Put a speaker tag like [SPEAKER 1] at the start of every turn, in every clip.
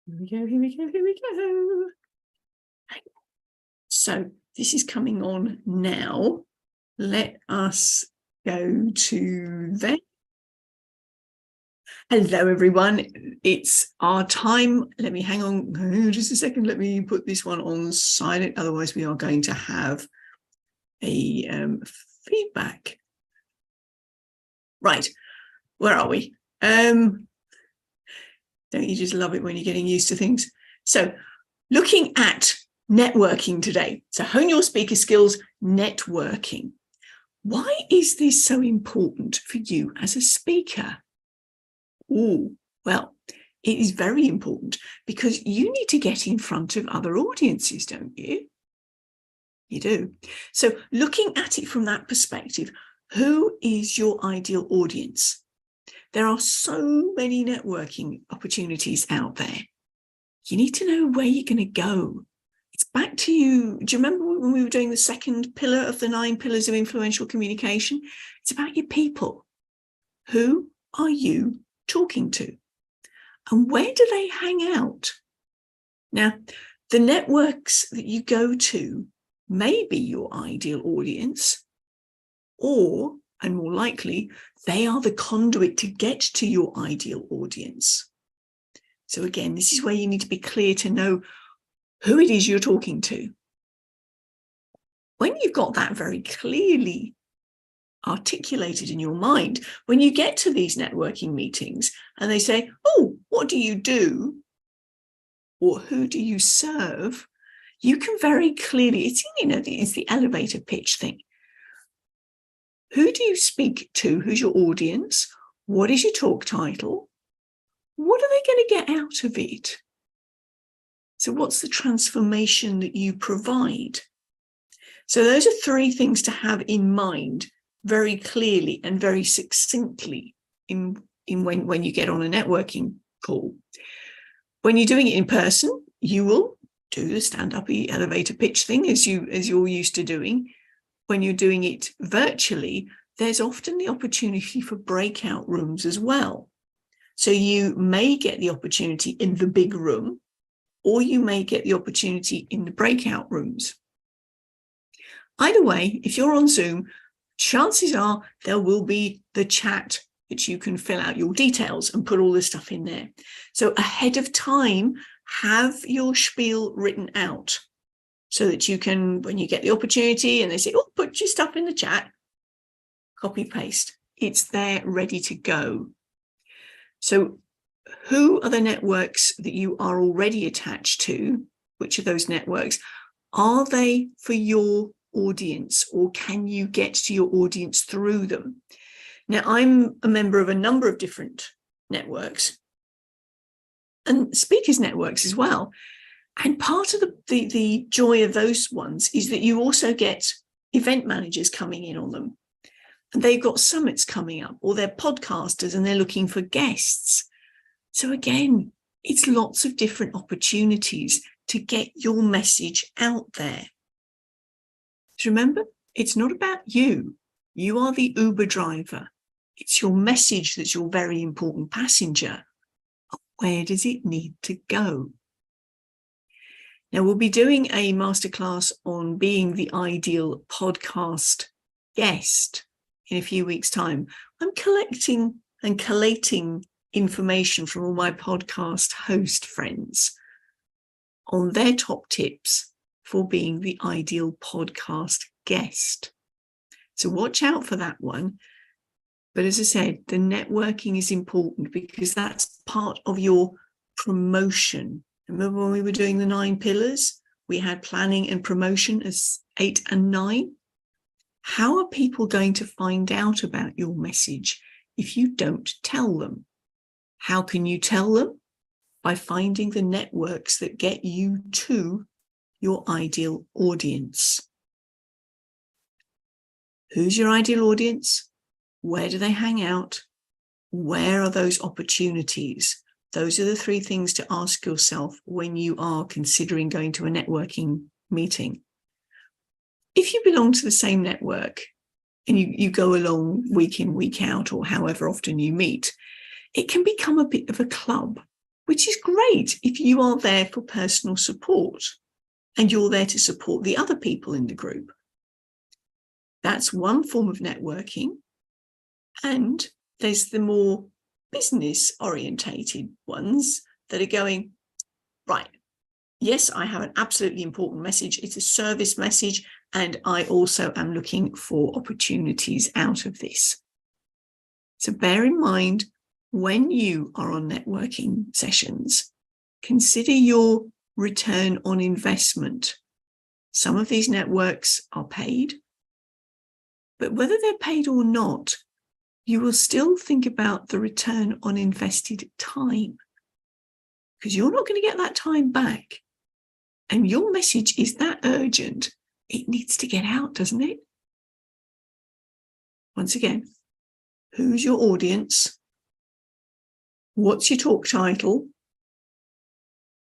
[SPEAKER 1] Here we go, here we go, here we go. So this is coming on now. Let us go to there. Hello, everyone. It's our time. Let me hang on just a second. Let me put this one on silent. Otherwise, we are going to have a feedback. Right. Where are we? Don't you just love it when you're getting used to things? So looking at networking today. So hone your speaker skills, networking. Why is this so important for you as a speaker? Oh, well, it is very important because you need to get in front of other audiences, don't you? You do. So looking at it from that perspective, who is your ideal audience? There are so many networking opportunities out there. You need to know where you're going to go. It's back to you. Do you remember when we were doing the second pillar of the 9 pillars of influential communication? It's about your people. Who are you talking to? And where do they hang out? Now, the networks that you go to may be your ideal audience, or, and more likely, they are the conduit to get to your ideal audience. So again, this is where you need to be clear to know who it is you're talking to. When you've got that very clearly articulated in your mind, when you get to these networking meetings and they say, oh, what do you do? Or who do you serve? You can very clearly, it's the elevator pitch thing. Who do you speak to? Who's your audience? What is your talk title? What are they going to get out of it? So what's the transformation that you provide? So those are 3 things to have in mind very clearly and very succinctly in when you get on a networking call. When you're doing it in person, you will do the stand-up elevator pitch thing as you're used to doing. When you're doing it virtually, there's often the opportunity for breakout rooms as well. So you may get the opportunity in the big room, or you may get the opportunity in the breakout rooms. Either way, if you're on Zoom, chances are there will be the chat that you can fill out your details and put all this stuff in there. So ahead of time, have your spiel written out so that you can, when you get the opportunity and they say, oh, put your stuff in the chat, copy, paste. It's there ready to go. So who are the networks that you are already attached to? Which of those networks? Are they for your audience, or can you get to your audience through them? Now, I'm a member of a number of different networks and speakers networks as well. And part of the joy of those ones is that you also get event managers coming in on them. And they've got summits coming up, or they're podcasters and they're looking for guests. So again, it's lots of different opportunities to get your message out there. So remember, it's not about you. You are the Uber driver. It's your message that's your very important passenger. Where does it need to go? Now, we'll be doing a masterclass on being the ideal podcast guest in a few weeks' time. I'm collecting and collating information from all my podcast host friends on their top tips for being the ideal podcast guest. So watch out for that one. But as I said, the networking is important because that's part of your promotion. Remember when we were doing the 9 pillars? We had planning and promotion as 8 and 9. How are people going to find out about your message if you don't tell them? How can you tell them? By finding the networks that get you to your ideal audience. Who's your ideal audience? Where do they hang out? Where are those opportunities? Those are the 3 things to ask yourself when you are considering going to a networking meeting. If you belong to the same network and you go along week in, week out, or however often you meet, it can become a bit of a club. which is great if you are there for personal support and you're there to support the other people in the group. That's one form of networking. And there's the more business orientated ones that are going, right, yes, I have an absolutely important message. It's a service message. And I also am looking for opportunities out of this. So bear in mind, when you are on networking sessions, consider your return on investment. Some of these networks are paid, but whether they're paid or not, you will still think about the return on invested time, because you're not going to get that time back. And your message is that urgent. It needs to get out, doesn't it? Once again, who's your audience? What's your talk title?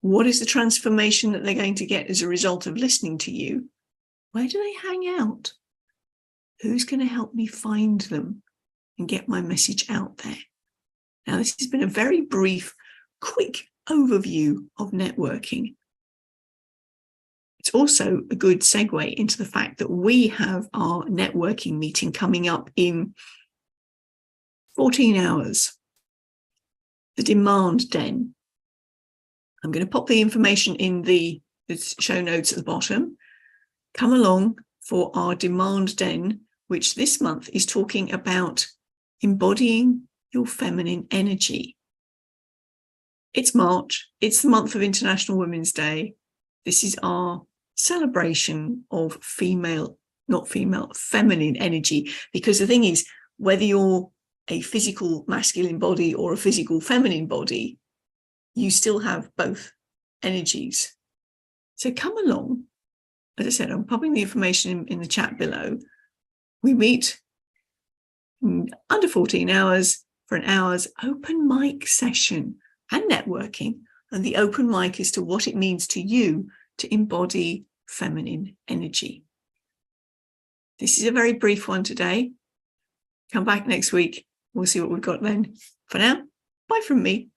[SPEAKER 1] What is the transformation that they're going to get as a result of listening to you? Where do they hang out? Who's going to help me find them and get my message out there? Now, this has been a very brief, quick overview of networking. It's also a good segue into the fact that we have our networking meeting coming up in 14 hours, the Demand Den. I'm going to pop the information in the show notes at the bottom. Come along for our Demand Den, which this month is talking about embodying your feminine energy. It's March. It's the month of International Women's Day. This is our celebration of feminine energy. Because the thing is, whether you're a physical masculine body or a physical feminine body, you still have both energies. So come along. As I said, I'm popping the information in the chat below. We meet in under 14 hours for an hour's open mic session and networking. And the open mic is to what it means to you to embody feminine energy. This is a very brief one today. Come back next week. We'll see what we've got then. For now, bye from me.